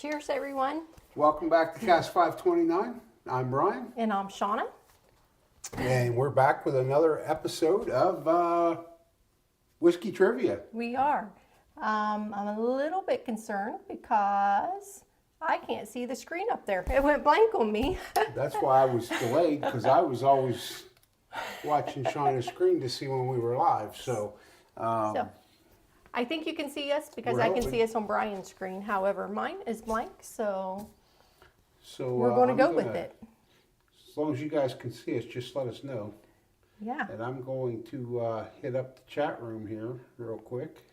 Cheers, everyone. Welcome back to CASK 529. I'm Bryan. And I'm Shona. And we're back with another episode of Whiskey Trivia. We are. I'm a little bit concerned because I can't see the screen up there. It went blank on me. That's why I was delayed, because I was always watching Shona's screen to see when we were live. So I think you can see us because We're I can hoping. see us on Bryan's screen. However, mine is blank, so we're we're going to go with it. As long as you guys can see us, just let us know. Yeah. And I'm going to hit up the chat room here real quick.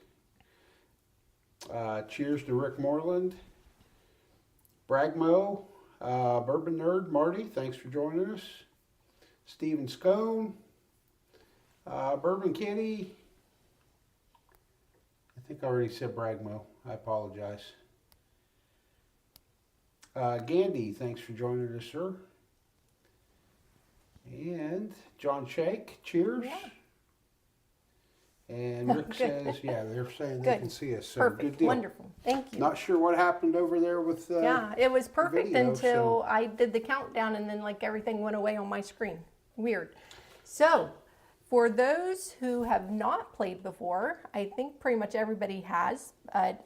Cheers to Rick Moreland. Bragmo, Bourbon Nerd, Marty, thanks for joining us. Stephen Scone, Bourbon Kitty. I think I already said Bragmo. I apologize. Gandhi, thanks for joining us, sir. And John Shake, cheers. Yeah. And Rick says, yeah, they're saying they can see us. So Perfect. Good deal. Wonderful. Thank you. Not sure what happened over there with yeah, it was perfect video, until I did the countdown and then like everything went away on my screen. Weird. So, for those who have not played before, I think pretty much everybody has. I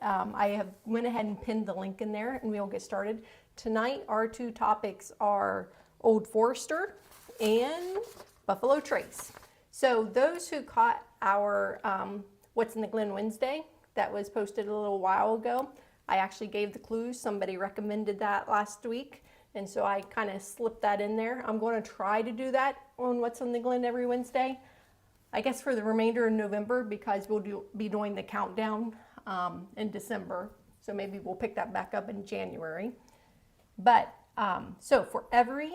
have went ahead and pinned the link in there, and we'll get started. Tonight, our two topics are Old Forester and Buffalo Trace. So those who caught our What's in the Glen Wednesday that was posted a little while ago, I actually gave the clues. Somebody recommended that last week, and so I kind of slipped that in there. I'm going to try to do that on What's in the Glen every Wednesday, I guess for the remainder of November, because we'll be doing the countdown in December. So maybe we'll pick that back up in January. But so for every,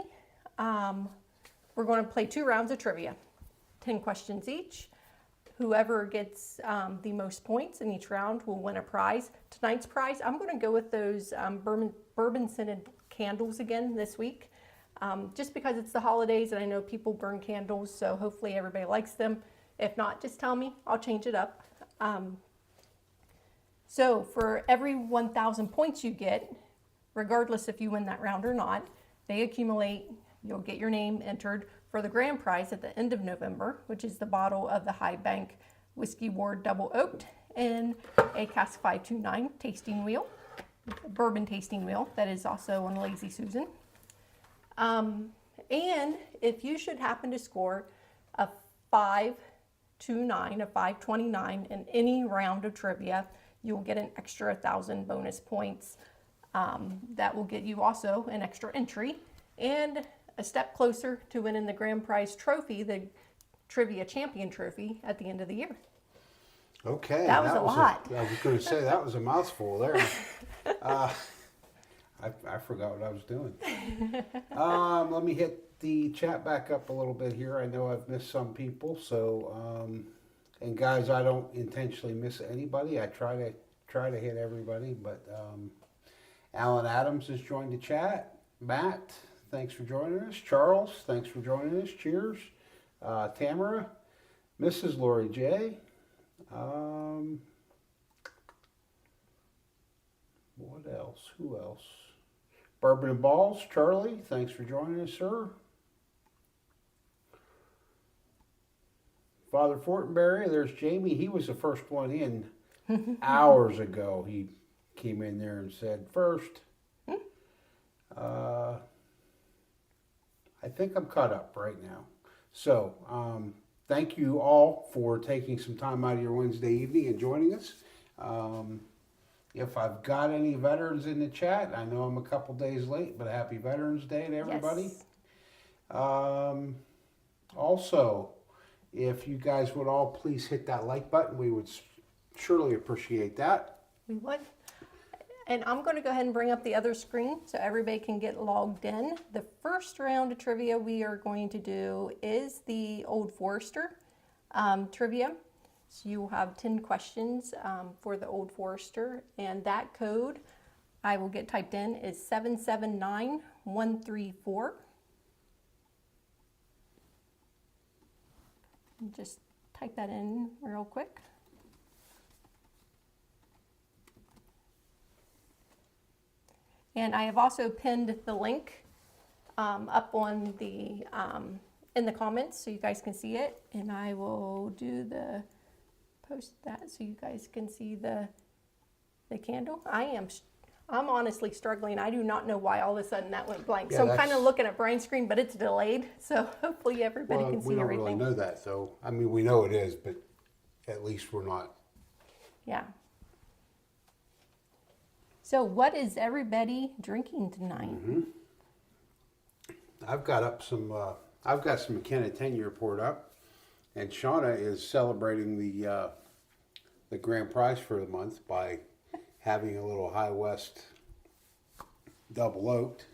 we're going to play 2 rounds of trivia, 10 questions each. Whoever gets the most points in each round will win a prize. Tonight's prize, I'm going to go with those bourbon scented candles again this week. Just because it's the holidays and I know people burn candles, so hopefully everybody likes them. If not, just tell me, I'll change it up. So for every 1,000 points you get, regardless if you win that round or not, they accumulate, you'll get your name entered for the grand prize at the end of November, which is the bottle of the High Bank Whiskey Ward Double Oaked and a Cask 529 tasting wheel, bourbon tasting wheel that is also on Lazy Susan. And if you should happen to score a 529, a 529 in any round of trivia, you'll get an extra 1,000 bonus points. That will get you also an extra entry and a step closer to winning the grand prize trophy, the Trivia Champion Trophy, at the end of the year. Okay. That was a lot. I was going to say, that was a mouthful there. I forgot what I was doing. Let me hit the chat back up a little bit here. I know I've missed some people, so and guys, I don't intentionally miss anybody. I try to hit everybody, but Alan Adams has joined the chat. Matt, thanks for joining us. Charles, thanks for joining us. Cheers. Tamara, Mrs. Lori J. What else? Who else? Bourbon and Balls, Charlie, thanks for joining us, sir. Father Fortenberry, there's Jamie. He was the first one in hours ago. He came in there and said, first. I think I'm caught up right now. So, thank you all for taking some time out of your Wednesday evening and joining us. If I've got any veterans in the chat, I know I'm a couple days late, but happy Veterans Day to everybody. Yes. Also, if you guys would all please hit that like button, we would surely appreciate that. We would. And I'm going to go ahead and bring up the other screen so everybody can get logged in. The first round of trivia we are going to do is the Old Forester trivia. So you will have 10 questions for the Old Forester, and that code I will get typed in is 779134. Just type that in real quick. And I have also pinned the link up on the in the comments so you guys can see it. And I will post that so you guys can see the candle. I'm honestly struggling. I do not know why all of a sudden that went blank. Yeah, So I'm kind of looking at Brian's screen, but it's delayed. So hopefully everybody can see everything. We don't really know that, so, I mean, we know it is, but at least we're not. Yeah. So what is everybody drinking tonight? I've got some McKenna 10-year poured up, and Shona is celebrating the grand prize for the month by having a little High West double oaked.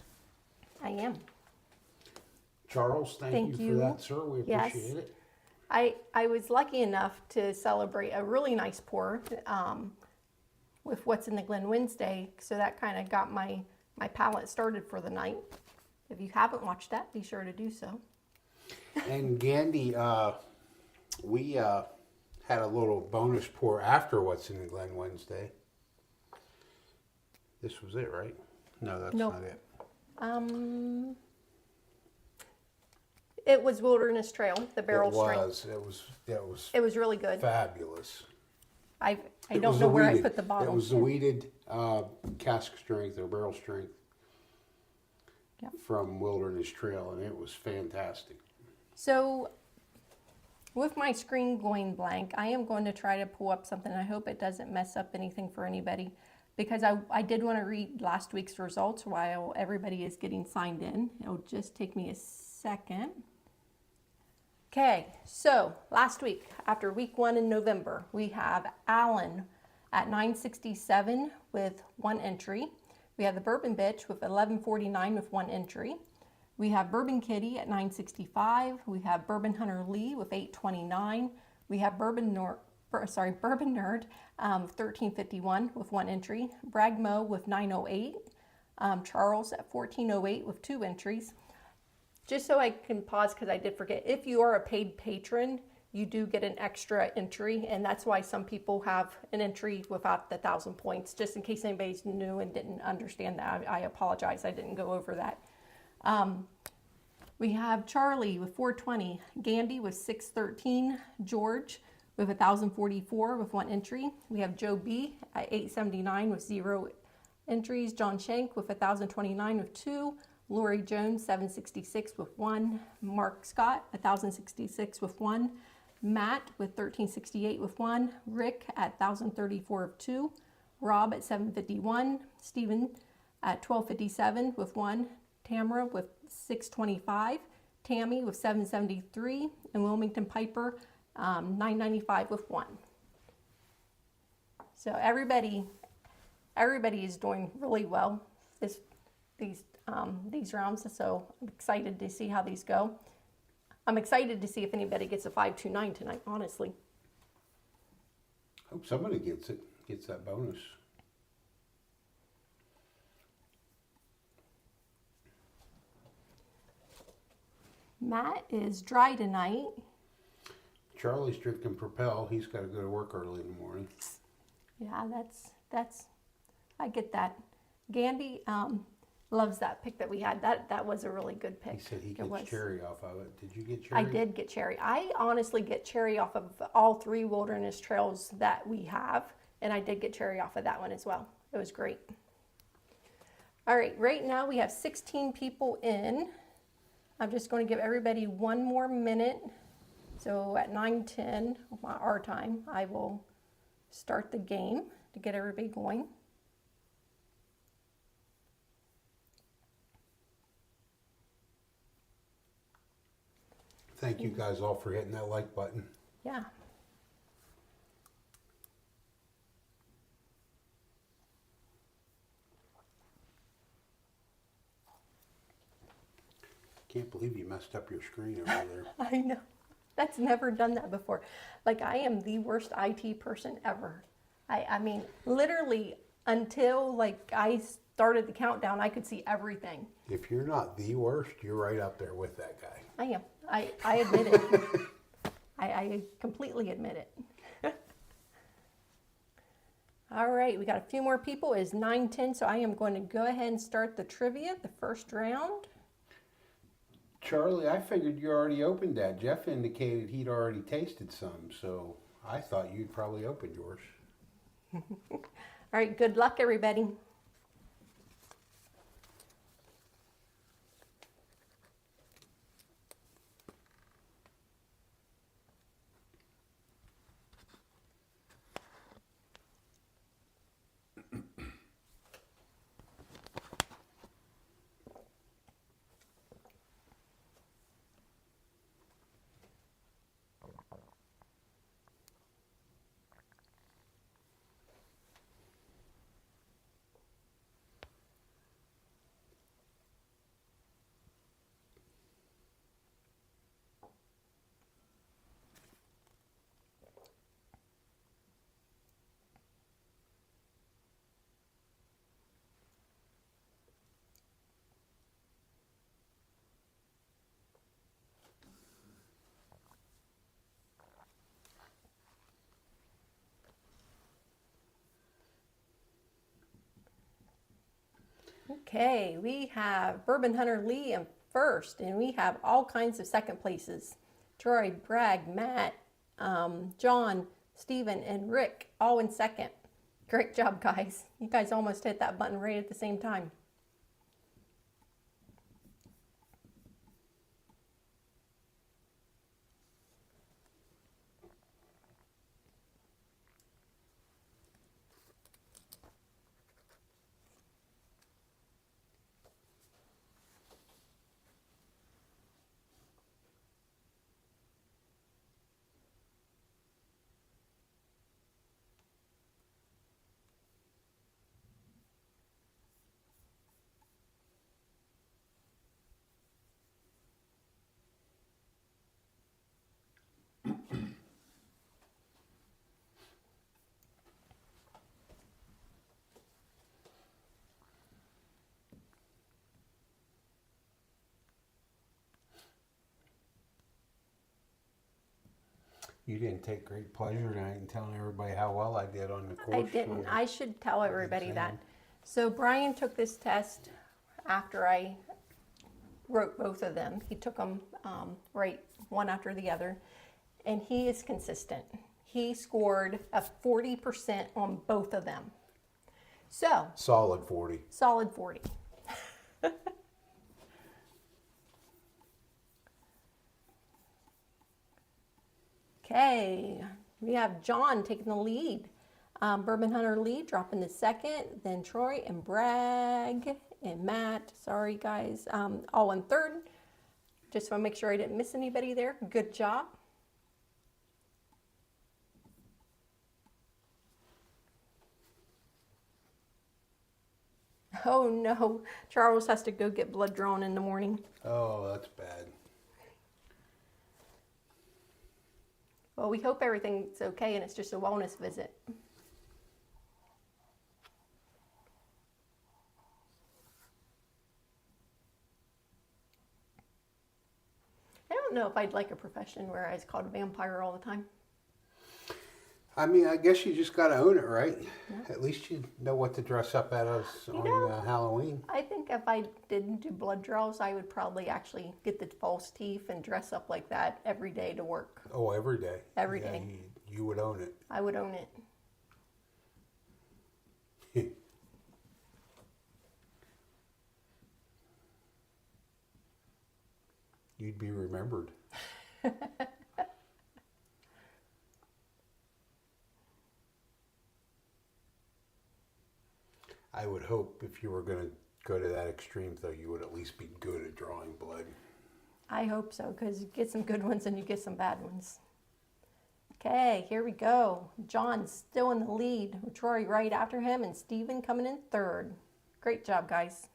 I am. Charles, thank you for that, sir. We appreciate it. I was lucky enough to celebrate a really nice pour with what's in the Glen Wednesday, so that kind of got my palate started for the night. If you haven't watched that, be sure to do so. And Gandhi, we had a little bonus pour after what's in the Glen Wednesday. This was it, right? No, that's Nope. not it. It was Wilderness Trail, the barrel strength. It was really good. Fabulous. I don't know where I put the bottle. It was the weeded cask strength or barrel strength from Wilderness Trail, and it was fantastic. So with my screen going blank, I am going to try to pull up something. I hope it doesn't mess up anything for anybody, because I did want to read last week's results while everybody is getting signed in. It'll just take me a second. Okay, so last week, after week 1 in November, we have Alan at 967 with 1 entry. We have the Bourbon Bitch with 1149 with 1 entry. We have Bourbon Kitty at 965. We have Bourbon Hunter Lee with 829. We have Bourbon Nerd 1351 with 1 entry. Bragg Mo with 908. Charles at 1408 with 2 entries. Just so I can pause, because I did forget, if you are a paid patron, you do get an extra entry, and that's why some people have an entry without the 1,000 points, just in case anybody's new and didn't understand that. I apologize, I didn't go over that. We have Charlie with 420, Gandhi with 613, George with 1,044 with 1 entry. We have Joe B at 879 with 0 entries, John Shank with 1,029 with 2, Lori Jones 766 with 1, Mark Scott 1,066 with 1, Matt with 1,368 with 1, Rick at 1,034 with 2, Rob at 751, Stephen at 1,257 with 1, Tamara with 625, Tammy with 773, and Wilmington Piper 995 with 1. So everybody is doing really well these rounds, so I'm excited to see how these go. I'm excited to see if anybody gets a 529 tonight, honestly. Hope somebody gets that bonus. Matt is dry tonight. Charlie's drinking Propel. He's got to go to work early in the morning. Yeah, that's I get that. Gandhi loves that pick that we had. That was a really good pick. He said he gets cherry off of it. Did you get cherry? I did get cherry. I honestly get cherry off of all 3 Wilderness Trails that we have, and I did get cherry off of that one as well. It was great. All right, right now we have 16 people in. I'm just going to give everybody 1 more minute. So at 9:10 our time, I will start the game to get everybody going. Thank you guys all for hitting that like button. Yeah. Can't believe you messed up your screen over there. I know. That's never done that before. Like, I am the worst IT person ever. I mean, literally, until like I started the countdown, I could see everything. If you're not the worst, you're right up there with that guy. I am. I admit it. I completely admit it. All right, we got a few more people. It's 9:10, so I am going to go ahead and start the trivia, the first round. Charlie, I figured you already opened that. Jeff indicated he'd already tasted some, so I thought you'd probably open yours. All right, good luck, everybody. Okay, we have Bourbon Hunter Lee in first, and we have all kinds of second places. Troy, Bragg, Matt, John, Stephen, and Rick all in second. Great job, guys. You guys almost hit that button right at the same time. You didn't take great pleasure tonight in telling everybody how well I did on the course. I didn't. I should tell everybody that. Insane. So Brian took this test after I wrote both of them. He took them right one after the other, and he is consistent. He scored a 40% on both of them. So Solid 40. solid 40. Okay, we have John taking the lead. Bourbon Hunter Lee dropping the second, then Troy and Bragg and Matt, sorry guys, all in third. Just want to make sure I didn't miss anybody there. Good job. Oh no, Charles has to go get blood drawn in the morning. Oh, that's bad. Well, we hope everything's okay and it's just a wellness visit. I don't know if I'd like a profession where I was called a vampire all the time. I mean, I guess you just got to own it, right? Yeah. At least you know what to dress up as on Halloween. I think if I didn't do blood draws, I would probably actually get the false teeth and dress up like that every day to work. Oh, every day? Every day. You would own it. I would own it. You'd be remembered. I would hope if you were going to go to that extreme, though, you would at least be good at drawing blood. I hope so, because you get some good ones and you get some bad ones. Okay, here we go. John's still in the lead, with Troy right after him, and Steven coming in third. Great job, guys.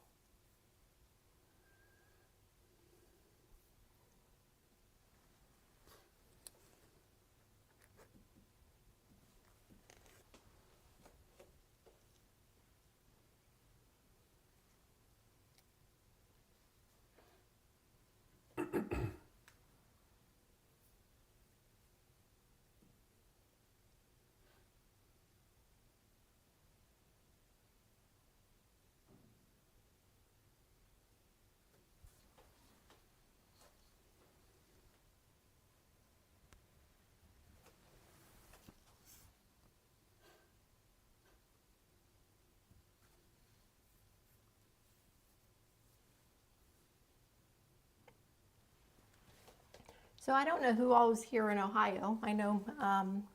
So I don't know who all is here in Ohio. I know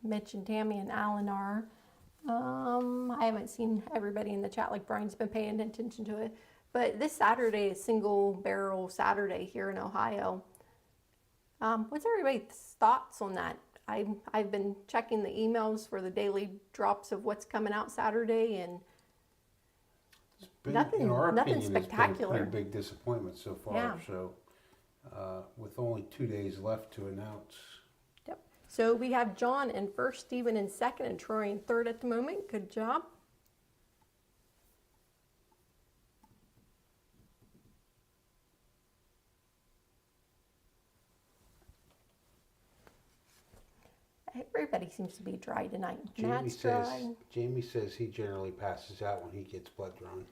Mitch and Tammy and Alan are. I haven't seen everybody in the chat like Brian's been paying attention to it. But this Saturday is Single Barrel Saturday here in Ohio. What's everybody's thoughts on that? I've been checking the emails for the daily drops of what's coming out Saturday, and It's been, nothing- in our nothing opinion, it's spectacular. been a big disappointment so far. Yeah. So, with only 2 days left to announce. yep. So we have John in first, Stephen in second, and Troy in third at the moment. Good job. Everybody seems to be dry tonight. Matt's dry. Jamie says he generally passes out when he gets blood drawn.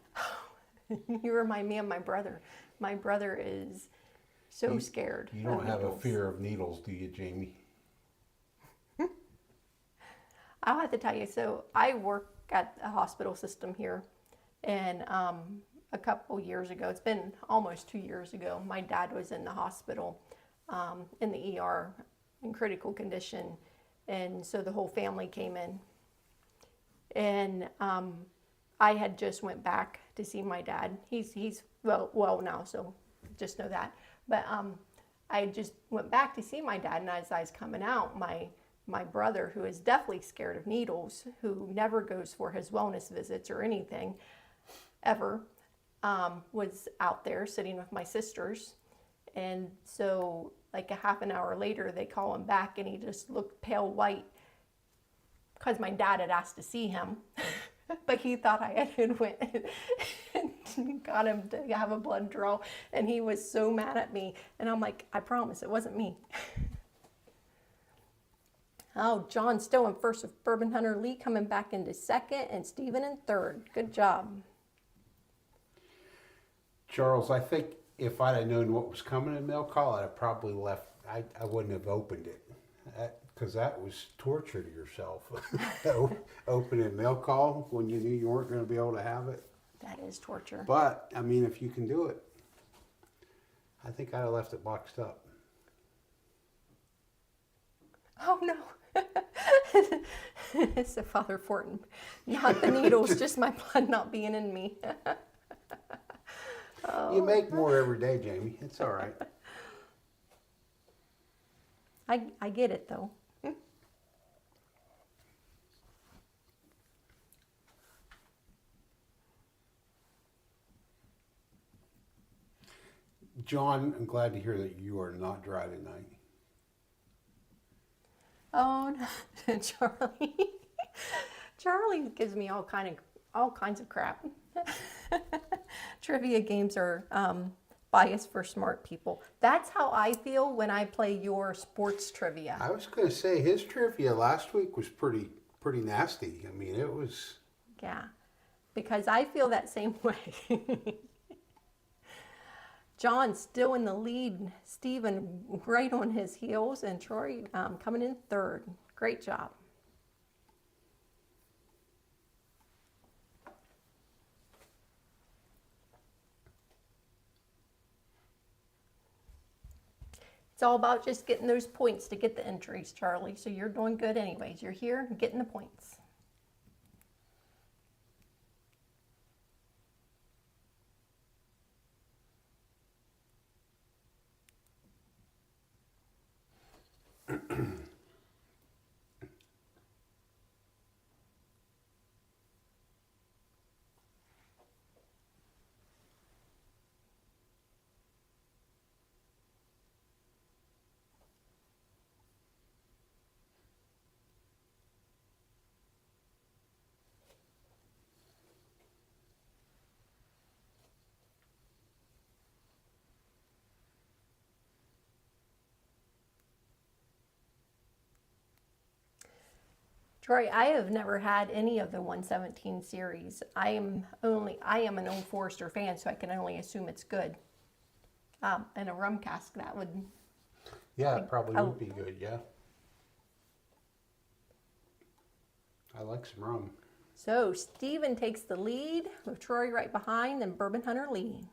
You remind me of my brother. My brother is so scared. You don't of have a needles. fear of needles, do you, Jamie? I'll have to tell you. So I work at a hospital system here, and a couple years ago, it's been almost 2 years ago, my dad was in the hospital in the ER in critical condition, and so the whole family came in, and I had just went back to see my dad. He's well now, so just know that. But I just went back to see my dad, and as I was coming out, my brother, who is definitely scared of needles, who never goes for his wellness visits or anything ever, was out there sitting with my sisters. And so like a half an hour later, they call him back, and he just looked pale white because my dad had asked to see him. But he thought I had went and got him to have a blood draw, and he was so mad at me. And I'm like, I promise it wasn't me. Oh, John still in first with Bourbon Hunter Lee, coming back into second, and Stephen in third. Good job. Charles, I think if I'd have known what was coming in mail call, I'd have probably left. I wouldn't have opened it, because that was torture to yourself. Opening mail call when you knew you weren't going to be able to have it. That is torture. But, I mean, if you can do it, I think I'd have left it boxed up. Oh no. It's a Father Fortin. Not the needles, just my blood not being in me. You make more every day, Jamie. It's all right. I get it though. John, I'm glad to hear that you are not dry tonight. Oh no, Charlie. Charlie gives me all kinds of crap. Trivia games are biased for smart people. That's how I feel when I play your sports trivia. I was going to say his trivia last week was pretty nasty. I mean, it was. Yeah, because I feel that same way. John's still in the lead. Stephen right on his heels, and Troy coming in third. Great job. It's all about just getting those points to get the entries, Charlie. So you're doing good anyways. You're here getting the points. Troy, I have never had any of the 117 series. I am an Old Forester fan, so I can only assume it's good. And a rum cask, that would. Yeah, it probably would be good, yeah. I like some rum. So Stephen takes the lead with Troy right behind, then Bourbon Hunter Lee.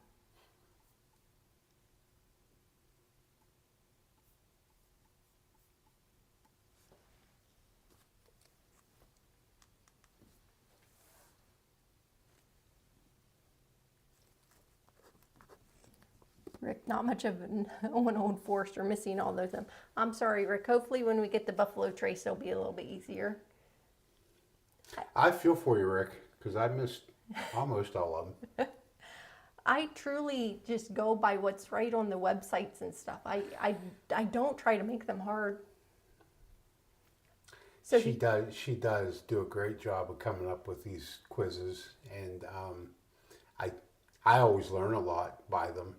Rick, not much of an on Old Forester, missing all those. I'm sorry, Rick. Hopefully when we get the Buffalo Trace, it'll be a little bit easier. I feel for you, Rick, because I missed almost all of them. I truly just go by what's right on the websites and stuff. I don't try to make them hard. So She does do a great job of coming up with these quizzes, and I always learn a lot by them.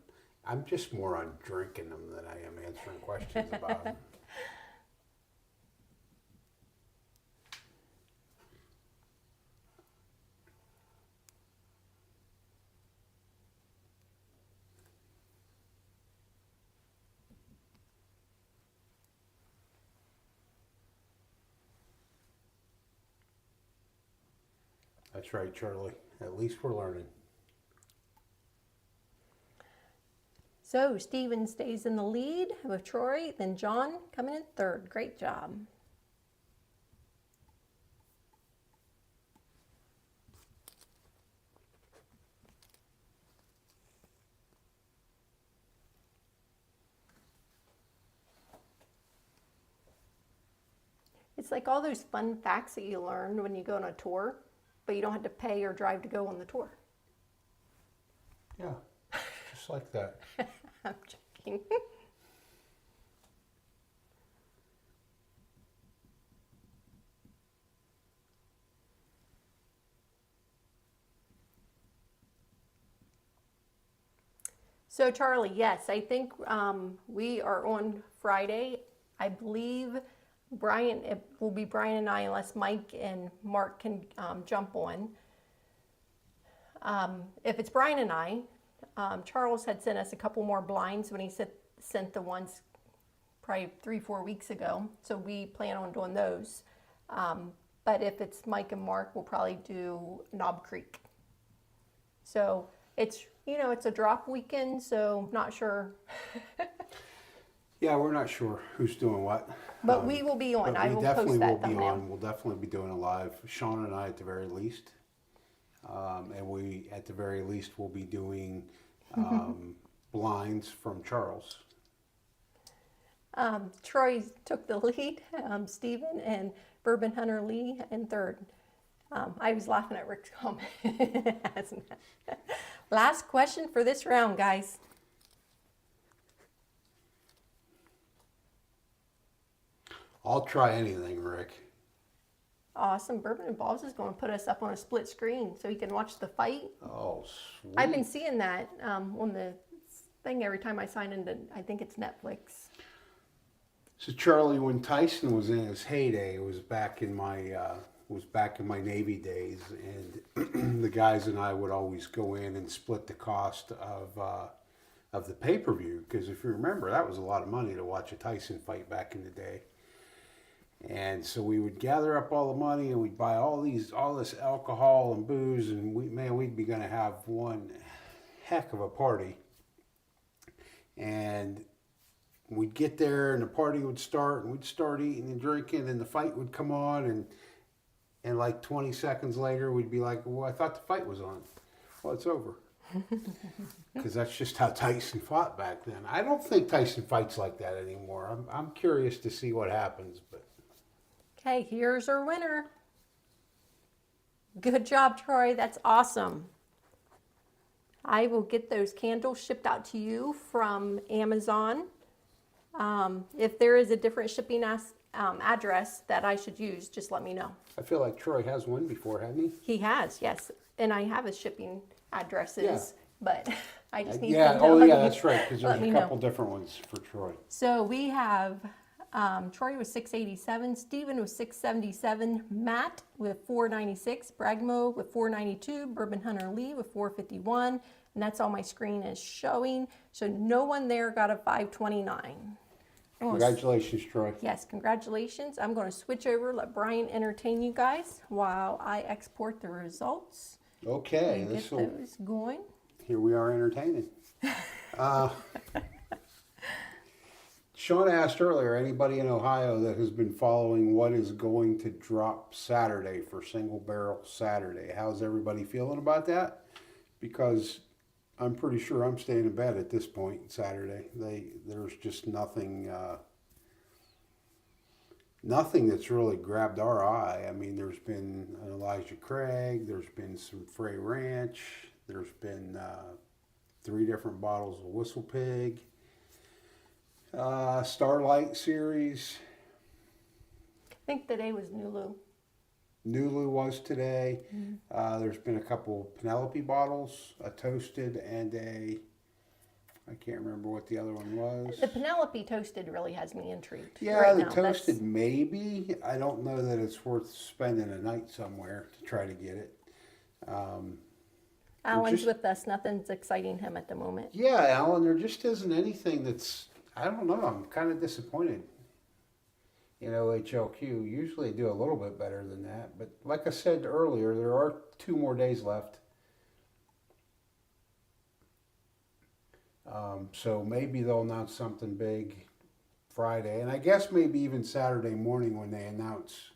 I'm just more on drinking them than I am answering questions about them. That's right, Charlie. At least we're learning. So Steven stays in the lead with Troy, then John coming in third. Great job. It's like all those fun facts that you learn when you go on a tour, but you don't have to pay or drive to go on the tour. Yeah, just like that. I'm joking. So Charlie, yes, I think we are on Friday. I believe it will be Brian and I, unless Mike and Mark can jump on. If it's Brian and I, Charles had sent us a couple more blinds when he sent the ones probably 3-4 weeks ago. So we plan on doing those. But if it's Mike and Mark, we'll probably do Knob Creek. So it's, it's a drop weekend, so not sure. Yeah, we're not sure who's doing what. But we will be on. I will post that thumbnail. We'll definitely be doing a live. Shona and I at the very least. And we, at the very least, will be doing blinds from Charles. Troy took the lead, Stephen and Bourbon Hunter Lee in third. I was laughing at Rick's comment. Last question for this round, guys. I'll try anything, Rick. Awesome. Bourbon and Balls is going to put us up on a split screen so you can watch the fight. Oh, sweet. I've been seeing that on the thing every time I sign into, I think it's Netflix. So Charlie, when Tyson was in his heyday, it was back in my Navy days, and the guys and I would always go in and split the cost of the pay-per-view, because if you remember, that was a lot of money to watch a Tyson fight back in the day. And so we would gather up all the money and we'd buy all this alcohol and booze, and we'd be going to have one heck of a party. And we'd get there and the party would start and we'd start eating and drinking and the fight would come on, and like 20 seconds later we'd be like, well, I thought the fight was on. Well, it's over. Because that's just how Tyson fought back then. I don't think Tyson fights like that anymore. I'm curious to see what happens, but. Okay, here's our winner. Good job, Troy. That's awesome. I will get those candles shipped out to you from Amazon. If there is a different shipping address that I should use, just let me know. I feel like Troy has one before, hasn't he? He has, yes. And I have his shipping addresses, Yeah. But I just need yeah. to Oh, know. yeah, that's right, because there's Let me a know. couple different ones for Troy. So we have Troy with 687, Stephen with 677, Matt with 496, Bragmo with 492, Bourbon Hunter Lee with 451, and that's all my screen is showing. So no one there got a 529. Congratulations, Troy. Yes, congratulations. I'm going to switch over, let Brian entertain you guys while I export the results. Okay, And get those going. Here we are entertaining. Sean asked earlier, anybody in Ohio that has been following what is going to drop Saturday for Single Barrel Saturday? How's everybody feeling about that? Because I'm pretty sure I'm staying in bed at this point Saturday. There's just nothing nothing that's really grabbed our eye. I mean, there's been an Elijah Craig, there's been some Frey Ranch, there's been 3 different bottles of Whistle Pig, Starlight Series. I think today was Nulu. Nulu was today. There's been a couple Penelope bottles, a Toasted and a, I can't remember what the other one was. The Penelope Toasted really has me intrigued. Yeah, right the now. Toasted maybe. I don't know that it's worth spending a night somewhere to try to get it. Alan's just- with us. Nothing's exciting him at the moment. Yeah, Alan, there just isn't anything that's, I don't know, I'm kind of disappointed. You know, HLQ usually do a little bit better than that. But like I said earlier, there are 2 more days left. So maybe they'll announce something big Friday. And I guess maybe even Saturday morning when they announce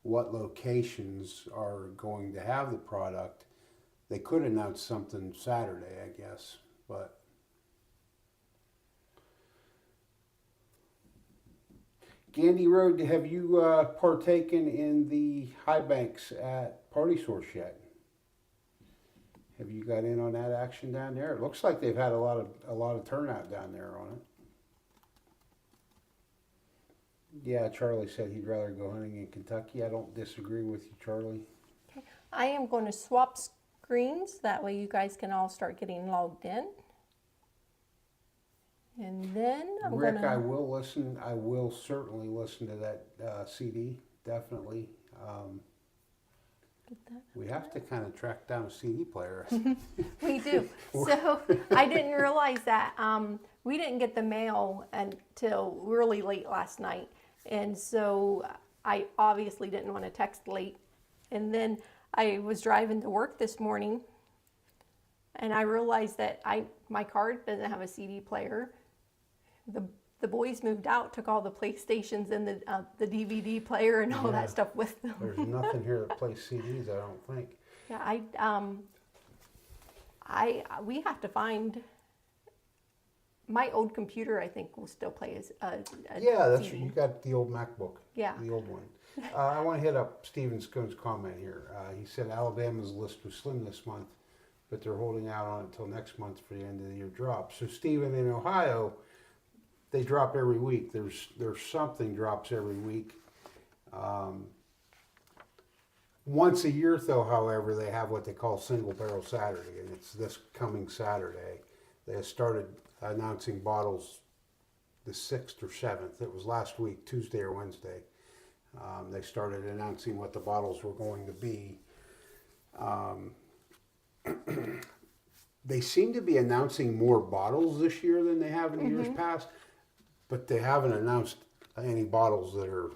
what locations are going to have the product. They could announce something Saturday, I guess. But Gandy Road, have you partaken in the high banks at Party Source yet? Have you got in on that action down there? It looks like they've had a lot of turnout down there on it. Yeah, Charlie said he'd rather go hunting in Kentucky. I don't disagree with you, Charlie. Okay. I am going to swap screens. That way you guys can all start getting logged in. And then I'm Rick, going to... I will listen. I will certainly listen to that CD. Definitely. Get that. We have to kind of track down a CD player. We do. So I didn't realize that we didn't get the mail until really late last night. And so I obviously didn't want to text late. And then I was driving to work this morning and I realized that my car doesn't have a CD player. The boys moved out, took all the PlayStations and the DVD player and all Yeah. that stuff with them. There's nothing here that plays CDs, I don't think. Yeah, we have to find. My old computer, I think, will still play as a Yeah, that's CD. you got the old MacBook. Yeah. The old one. I want to hit up Stephen Scone's comment here. He said Alabama's list was slim this month, but they're holding out on it until next month for the end of the year drop. So Stephen, in Ohio, they drop every week. There's something drops every week. Once a year, though, however, they have what they call Single Barrel Saturday, and it's this coming Saturday. They started announcing bottles the 6th or 7th. It was last week, Tuesday or Wednesday. They started announcing what the bottles were going to be. They seem to be announcing more bottles this year than they have in years past, but they haven't announced any bottles that are...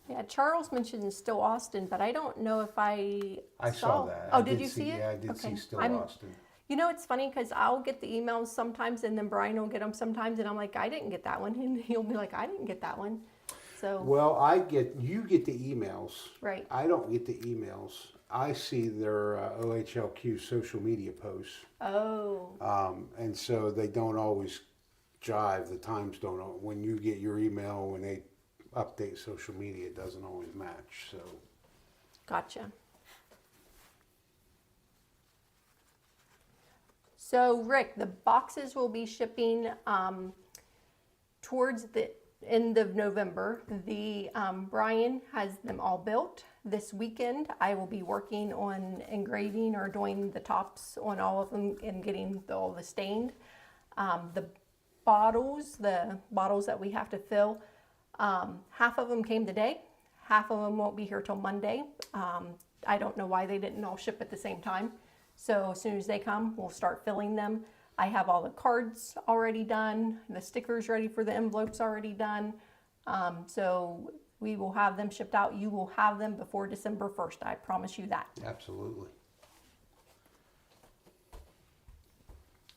Yeah, Charles mentioned Still Austin, but I don't know if I saw that. Oh, I did you see it? Yeah, I did Okay. see Still Austin. You know, it's funny because I'll get the emails sometimes, and then Brian will get them sometimes, and I'm like, I didn't get that one, and he'll be like, I didn't get that one. So Well, you get the emails. right, I don't get the emails. I see their OHLQ social media posts. oh, And so they don't always jive. The times don't. When you get your email, when they update social media, it doesn't always match. So gotcha. So Rick, the boxes will be shipping towards the end of November. The Brian has them all built. This weekend, I will be working on engraving or doing the tops on all of them and getting all the stained. The bottles that we have to fill, half of them came today. Half of them won't be here till Monday. I don't know why they didn't all ship at the same time. So as soon as they come, we'll start filling them. I have all the cards already done, the stickers ready for the envelopes already done. So we will have them shipped out. You will have them before December 1st. I promise you that. absolutely.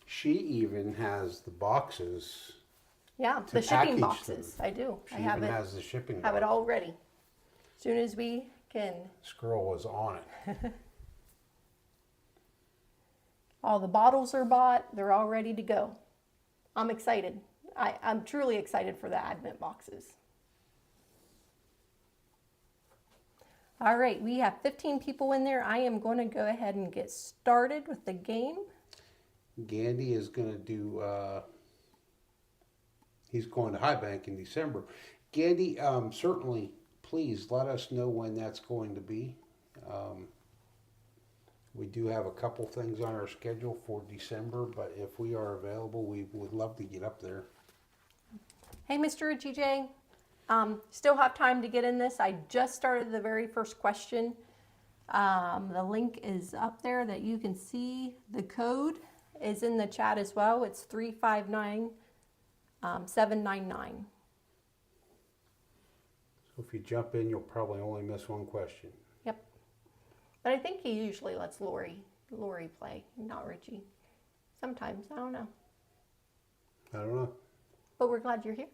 She even has the boxes. Yeah, To the shipping package boxes. them. I do. She I have even it. has the shipping. Have it box. all ready. As soon as we can. This girl was on it. All the bottles are bought. They're all ready to go. I'm excited. I'm truly excited for the Advent boxes. All right, we have 15 people in there. I am going to go ahead and get started with the game. Gandy is going to do, he's going to High Bank in December. Gandy, certainly, please let us know when that's going to be. We do have a couple things on our schedule for December, but if we are available, we would love to get up there. Hey, Mr. GJ, still have time to get in this. I just started the very first question. The link is up there that you can see. The code is in the chat as well. It's 359799. So if you jump in, you'll probably only miss one question. Yep. But I think he usually lets Lori play, not Richie. Sometimes, I don't know. I don't know. But we're glad you're here.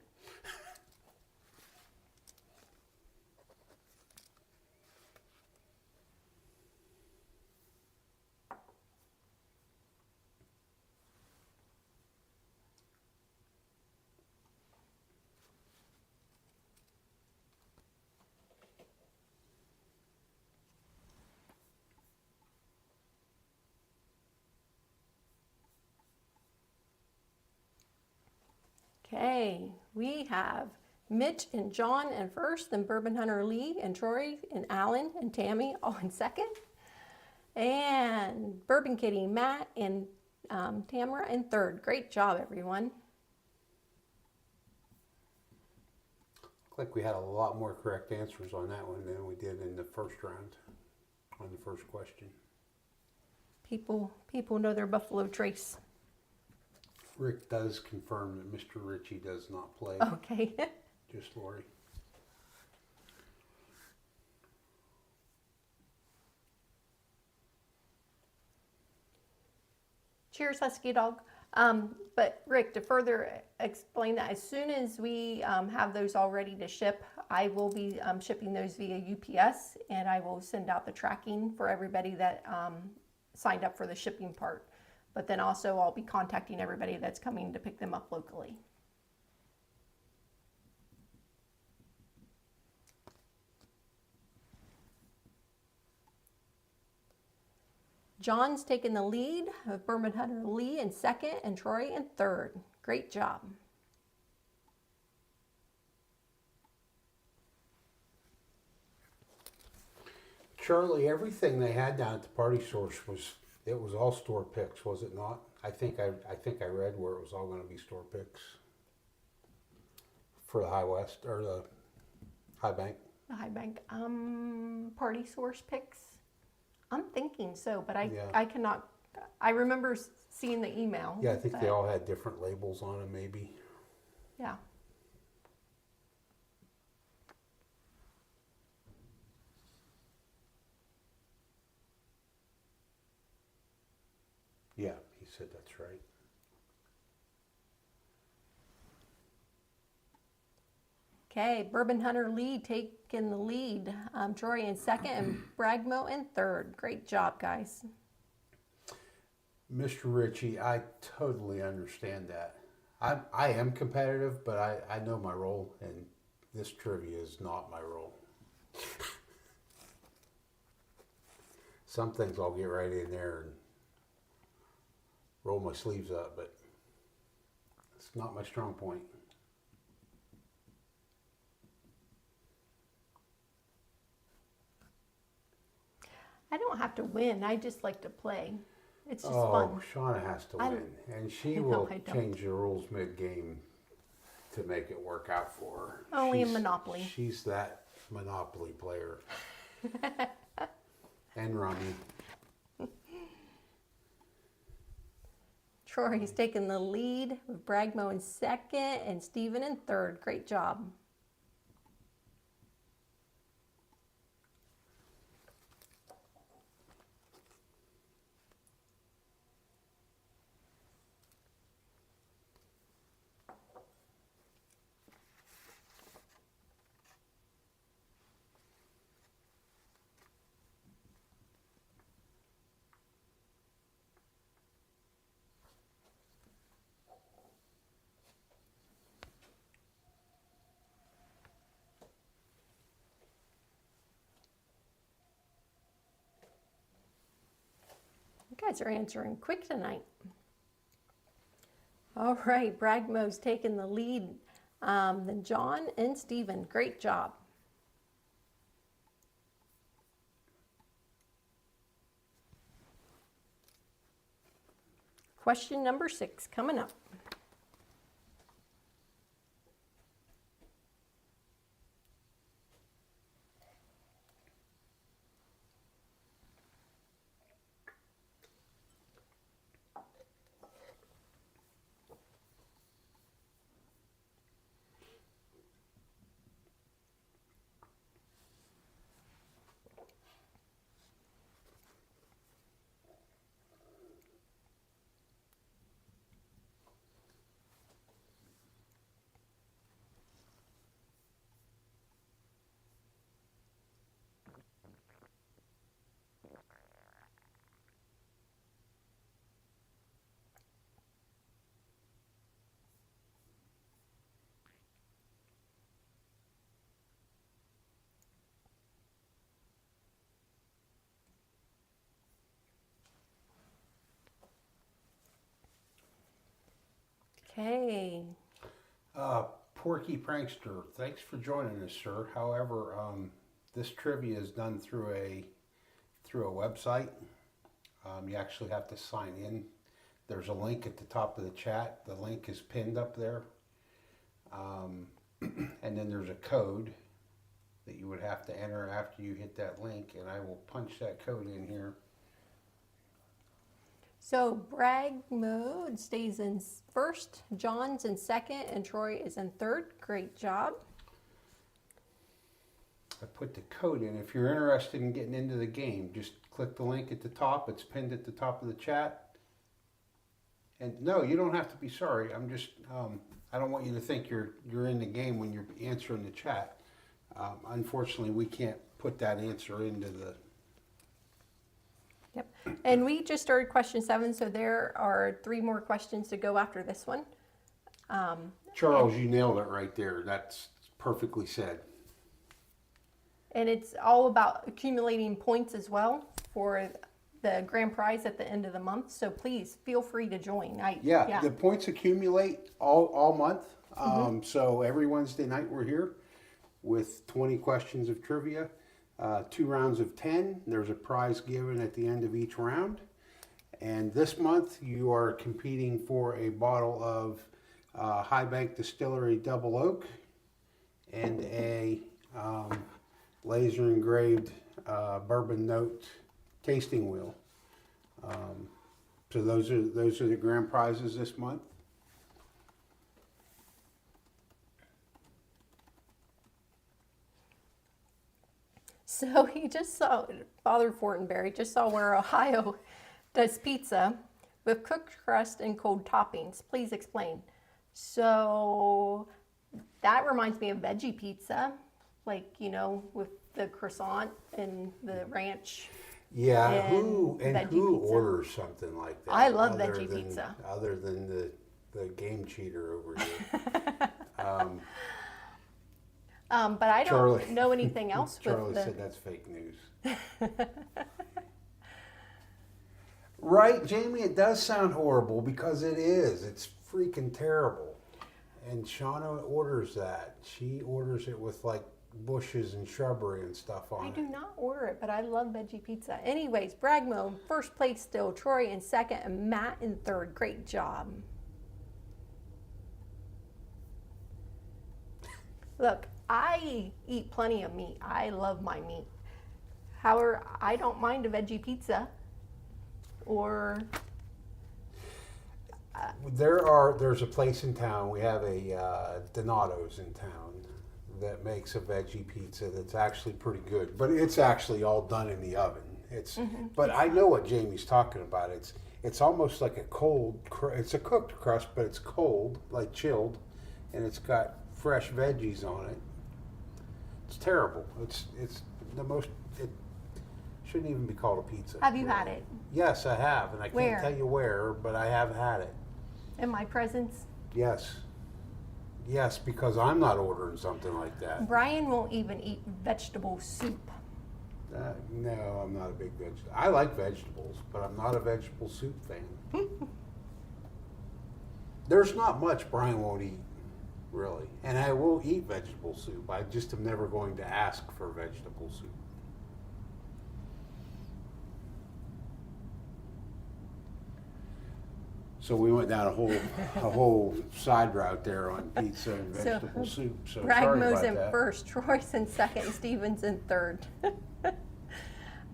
Okay, we have Mitch and John in first, then Bourbon Hunter Lee and Troy and Alan and Tammy all in second. And Bourbon Kitty, Matt and Tamara in third. Great job, everyone. Looks like we had a lot more correct answers on that one than we did in the first round, on the first question. People know their Buffalo Trace. Rick does confirm that Mr. Ritchie does not play. Okay. Just Lori. Cheers, Husky Dog. But Rick, to further explain that, as soon as we have those all ready to ship, I will be shipping those via UPS, and I will send out the tracking for everybody that signed up for the shipping part. But then also I'll be contacting everybody that's coming to pick them up locally. John's taking the lead of Bourbon Hunter Lee in second and Troy in third. Great job. Charlie, everything they had down at the Party Source was all store picks, was it not? I think I read where it was all going to be store picks for the High West or the High Bank. The High Bank. Party Source picks. I'm thinking so, but I cannot. I remember seeing the email. Yeah, I think they all had different labels on them, maybe. Yeah. Yeah, he said that's right. Okay, Bourbon Hunter Lee taking the lead. Troy in second and Bragmo in third. Great job, guys. Mr. Ritchie, I totally understand that. I am competitive, but I know my role, and this trivia is not my role. Some things I'll get right in there and roll my sleeves up, but it's not my strong point. I don't have to win. I just like to play. It's just Oh, fun. Shauna has to win, and she No, will I don't. change the rules mid-game to make it work out for her. Only in Monopoly. She's that Monopoly player. And Rummy. Troy's taking the lead with Bragmo in second and Steven in third. Great job. guys are answering quick tonight. All right, Bragmo's taking the lead. Then John and Stephen, great job. Question number 6 coming up. Okay. Porky Prankster, thanks for joining us, sir. However, this trivia is done through a website. You actually have to sign in. There's a link at the top of the chat. The link is pinned up there. And then there's a code that you would have to enter after you hit that link, and I will punch that code in here. So Bragg Mode stays in first, John's in second, and Troy is in third. Great job. I put the code in. If you're interested in getting into the game, just click the link at the top. It's pinned at the top of the chat. And no, you don't have to be sorry. I'm just, I don't want you to think you're in the game when you're answering the chat. Unfortunately, we can't put that answer into the... Yep. And we just started question 7, so there are 3 more questions to go after this one. Charles, you nailed it right there. That's perfectly said. And it's all about accumulating points as well for the grand prize at the end of the month. So please feel free to join. Yeah, the points accumulate all month. So every Wednesday night we're here with 20 questions of trivia, 2 rounds of 10. There's a prize given at the end of each round. And this month you are competing for a bottle of High Bank Distillery Double Oak and a laser engraved bourbon note tasting wheel. So those are the grand prizes this month. So he just saw, Father Fortenberry just saw where Ohio does pizza with cooked crust and cold toppings. Please explain. So that reminds me of veggie pizza, like, you know, with the croissant and the ranch. Yeah, and who pizza. orders something like that? I love veggie pizza. Other than the game cheater over here. But I don't know anything else with Charlie the... said that's fake news. Right, Jamie, it does sound horrible because it is. It's freaking terrible. And Shona orders that. She orders it with like bushes and shrubbery and stuff on it. I do not order it, but I love veggie pizza. Anyways, Bragmo, first place still. Troy in second and Matt in third. Great job. Look, I eat plenty of meat. I love my meat. However, I don't mind a veggie pizza or... There's a place in town, we have a Donato's in town that makes a veggie pizza that's actually pretty good, but it's actually all done in the oven. But I know what Jamie's talking about. It's almost like it's a cooked crust, but it's cold, like chilled, and it's got fresh veggies on it. It's terrible. It's the most. It shouldn't even be called a pizza. Have you had it? Yes, I have, and I can't tell you where, but I have had it. In my presence? Yes. Yes, because I'm not ordering something like that. Brian won't even eat vegetable soup. No, I'm not a big vegetable. I like vegetables, but I'm not a vegetable soup fan. There's not much Brian won't eat, really. And I will eat vegetable soup. I just am never going to ask for vegetable soup. So we went down a whole side route there on pizza and vegetable soup. So sorry Bragmo's about in that. first, Troy's in second, and Steven's in third.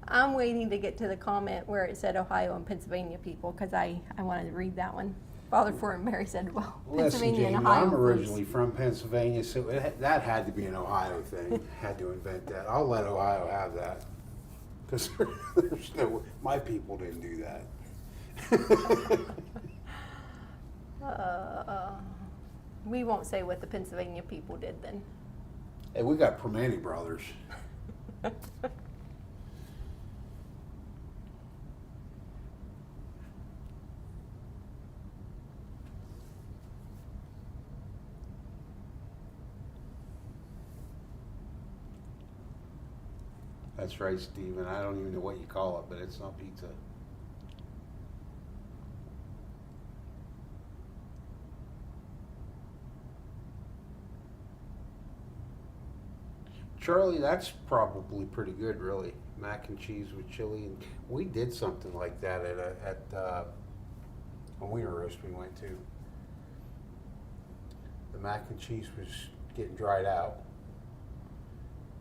I'm waiting to get to the comment where it said Ohio and Pennsylvania people, because I wanted to read that one. Father Fort and Mary said, well, Listen, Pennsylvania Jamie, and Ohio. I'm originally from Pennsylvania, so that had to be an Ohio thing. Had to invent that. I'll let Ohio have that. Because there's no, my people didn't do that. We won't say what the Pennsylvania people did then. Hey, we got Permane brothers. That's right, Steven. I don't even know what you call it, but it's not pizza. Charlie, that's probably pretty good, really. Mac and cheese with chili, and we did something like that at a wiener roast we went to. The mac and cheese was getting dried out,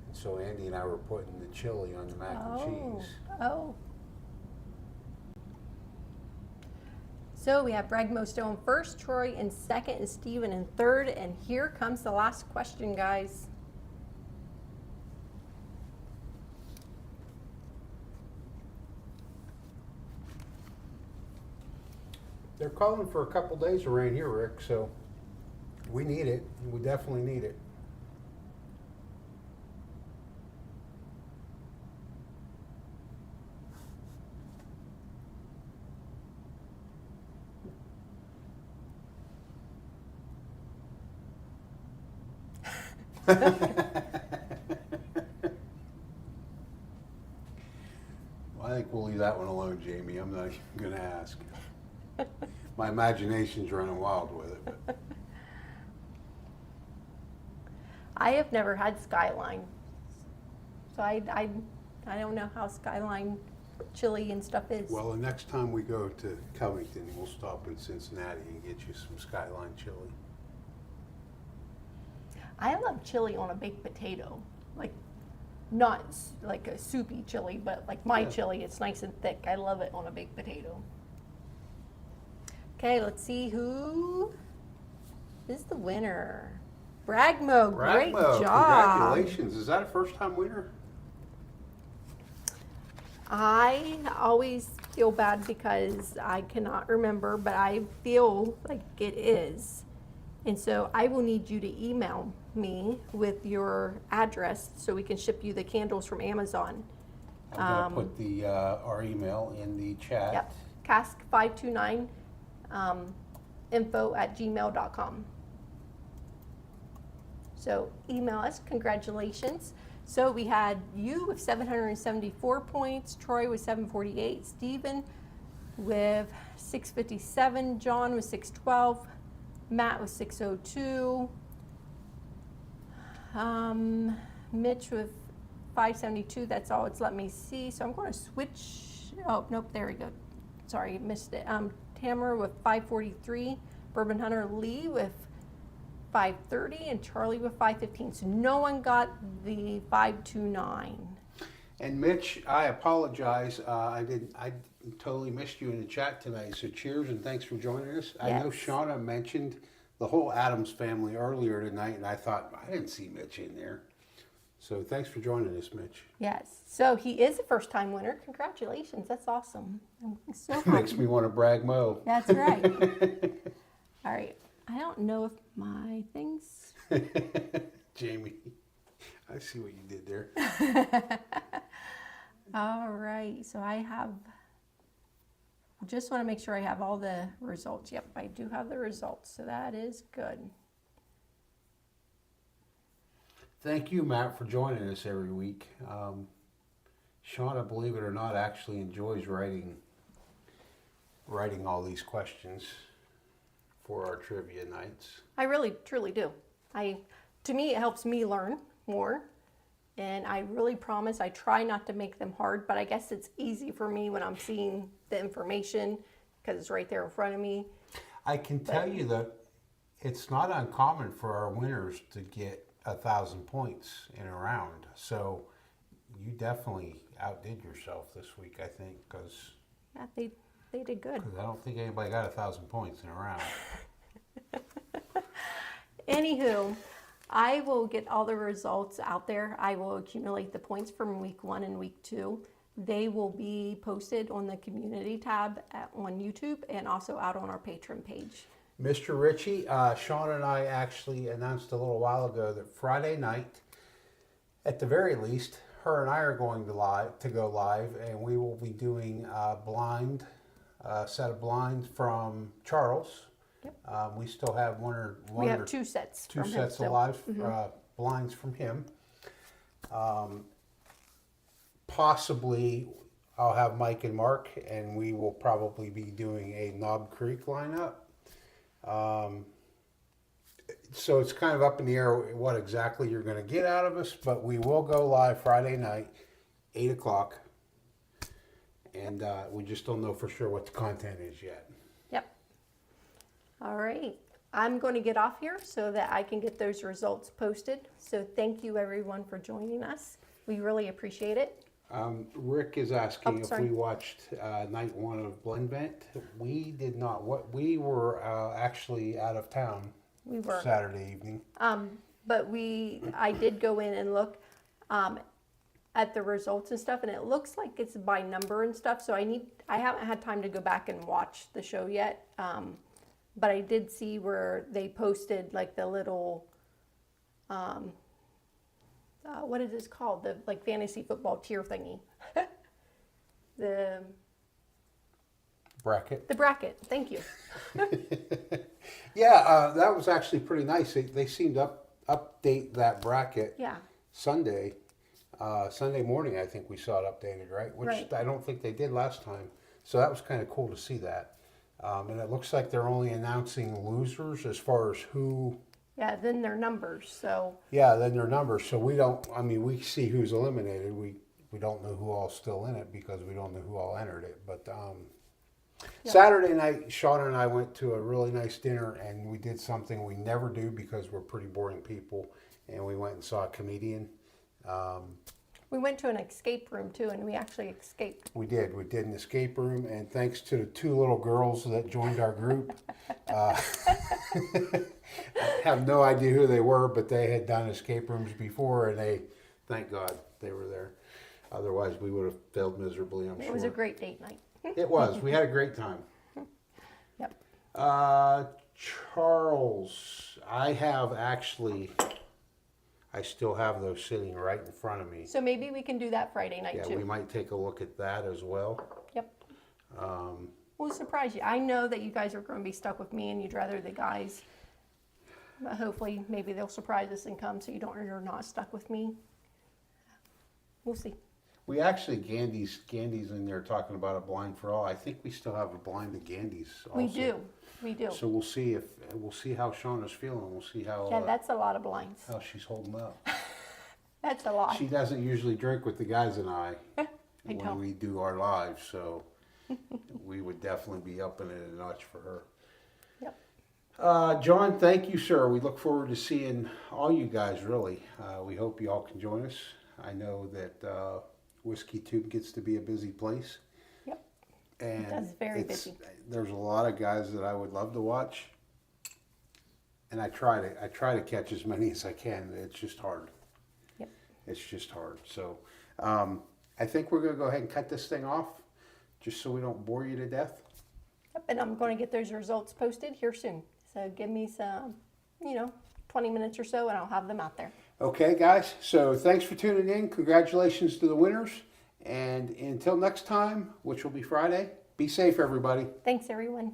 and so Andy and I were putting the chili on the mac and cheese. Oh. So we have Bragmo still in first, Troy in second, and Steven in third. And here comes the last question, guys. They're calling for a couple days of rain here, Rick, so we need it. We definitely need it. Well, I think we'll leave that one alone, Jamie. I'm not even going to ask. My imagination's running wild with it. But. I have never had Skyline, so I don't know how Skyline chili and stuff is. Well, the next time we go to Covington, we'll stop in Cincinnati and get you some Skyline chili. I love chili on a baked potato, like not like a soupy chili, but like my chili, it's nice and thick. I love it on a baked potato. Okay, let's see who is the winner. Bragmo, great job. Congratulations. Is that a first-time winner? I always feel bad because I cannot remember, but I feel like it is. And so I will need you to email me with your address so we can ship you the candles from Amazon. I'm going to put our email in the chat. Yep, cask529 info@gmail.com. So email us, congratulations. So we had you with 774 points, Troy with 748, Stephen with 657, John with 612, Matt with 602, Mitch with 572, that's all it's let me see. So I'm going to switch, oh, nope, there we go. Sorry, missed it. Tamara with 543, Bourbon Hunter Lee with 530, and Charlie with 515. So no one got the 529. And Mitch, I apologize. I totally missed you in the chat tonight. So cheers and thanks for joining us. Yes. I know Shona mentioned the whole Adams family earlier tonight, and I thought, I didn't see Mitch in there. So thanks for joining us, Mitch. Yes. So he is a first-time winner. Congratulations. That's awesome. I'm so happy. Makes me want to brag Mo. That's right. All right. I don't know if my things... Jamie, I see what you did there. All right. So I just want to make sure I have all the results. Yep, I do have the results. So that is good. Thank you, Matt, for joining us every week. Shona, believe it or not, actually enjoys writing all these questions for our trivia nights. I really, truly do. To me, it helps me learn more. And I really promise I try not to make them hard, but I guess it's easy for me when I'm seeing the information because it's right there in front of me. I can tell you that it's not uncommon for our winners to get 1,000 points in a round. So you definitely outdid yourself this week, I think, because Yeah, they did good. I don't think anybody got 1,000 points in a round. Anywho, I will get all the results out there. I will accumulate the points from week 1 and week 2. They will be posted on the community tab on YouTube and also out on our Patreon page. Mr. Ritchie, Shona and I actually announced a little while ago that Friday night, at the very least, her and I are going to go live, and we will be doing a set of blinds from Charles. Yep. We still have We have 2 sets. two from him sets of still. live blinds from him. Possibly, I'll have Mike and Mark, and we will probably be doing a Knob Creek lineup. So it's kind of up in the air what exactly you're going to get out of us, but we will go live Friday night, 8 o'clock, and we just don't know for sure what the content is yet. Yep. All right. I'm going to get off here so that I can get those results posted. So thank you everyone for joining us. We really appreciate it. Rick is asking if sorry. we watched night 1 of Blendvent. We did not. We were actually out of town. We were. Saturday evening. But I did go in and look at the results and stuff, and it looks like it's by number and stuff. So I haven't had time to go back and watch the show yet. But I did see where they posted like the little, what is this called? The like fantasy football tier thingy. The Bracket. bracket. Thank you. Yeah, that was actually pretty nice. They seemed to update that bracket Yeah. Sunday. Sunday morning, I think we saw it updated, right? Which Right. I don't think they did last time. So that was kind of cool to see that. And it looks like they're only announcing losers as far as who. Yeah. Then their numbers. So Yeah, then their numbers. So we don't. I mean, we see who's eliminated. We don't know who all's still in it because we don't know who all entered it. But Saturday night, Shauna and I went to a really nice dinner, and we did something we never do because we're pretty boring people. And we went and saw a comedian. we went to an escape room too, and we actually escaped. We did an escape room, and thanks to the 2 little girls that joined our group, I have no idea who they were, but they had done escape rooms before, and thank God, they were there. Otherwise, we would have failed miserably, I'm sure. It was a great date night. It was. We had a great time. Yep. Charles, I still have those sitting right in front of me. So maybe we can do that Friday night Yeah, too. we might take a look at that as well. Yep. We'll surprise you. I know that you guys are going to be stuck with me and you'd rather the guys. But hopefully maybe they'll surprise us and come so you're not stuck with me. We'll see. We actually, Gandy's in there talking about a blind for all. I think we still have a blind at Gandy's also. We do. So we'll see how Shauna's feeling. We'll see how Yeah, that's a lot of blinds. how she's holding up. That's a lot. She doesn't usually drink with the guys and I when don't. we do our lives, so we would definitely be upping it a notch for her. Yep. John, thank you, sir. We look forward to seeing all you guys, really. We hope you all can join us. I know that Whiskey Tube gets to be a busy place. Yep. And That's very busy. There's a lot of guys that I would love to watch. And I try to catch as many as I can. It's just hard. Yep. It's just hard. So I think we're going to go ahead and cut this thing off just so we don't bore you to death. Yep. And I'm going to get those results posted here soon. So give me some, 20 minutes or so and I'll have them out there. Okay, guys. So thanks for tuning in. Congratulations to the winners. And until next time, which will be Friday, be safe, everybody. Thanks, everyone.